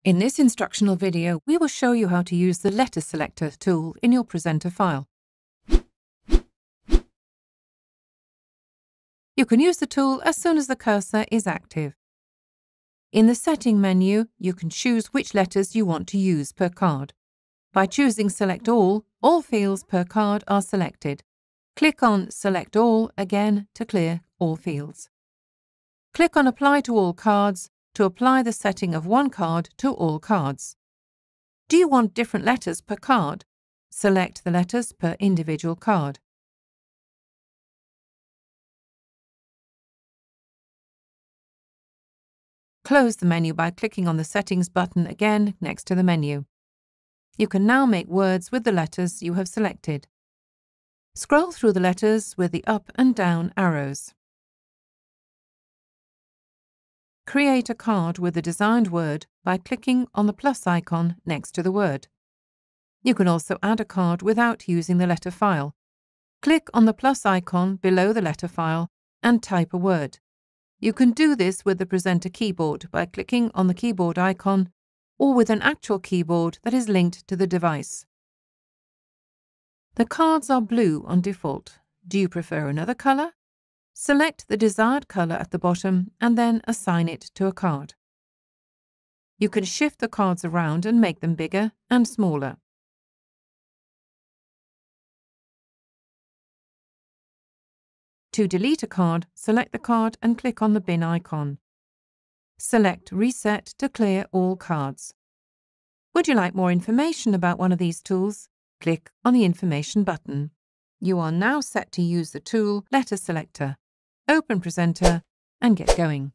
In this instructional video, we will show you how to use the letter selector tool in your presenter file. You can use the tool as soon as the cursor is active. In the setting menu, you can choose which letters you want to use per card. By choosing Select All fields per card are selected. Click on Select All again to clear all fields. Click on Apply to all cards to apply the setting of one card to all cards. Do you want different letters per card? Select the letters per individual card. Close the menu by clicking on the Settings button again next to the menu. You can now make words with the letters you have selected. Scroll through the letters with the up and down arrows. Create a card with the designed word by clicking on the plus icon next to the word. You can also add a card without using the letter file. Click on the plus icon below the letter file and type a word. You can do this with the presenter keyboard by clicking on the keyboard icon or with an actual keyboard that is linked to the device. The cards are blue on default. Do you prefer another colour? Select the desired colour at the bottom and then assign it to a card. You can shift the cards around and make them bigger and smaller. To delete a card, select the card and click on the bin icon. Select Reset to clear all cards. Would you like more information about one of these tools? Click on the Information button. You are now set to use the tool Letter Selector. Open Presenter and get going.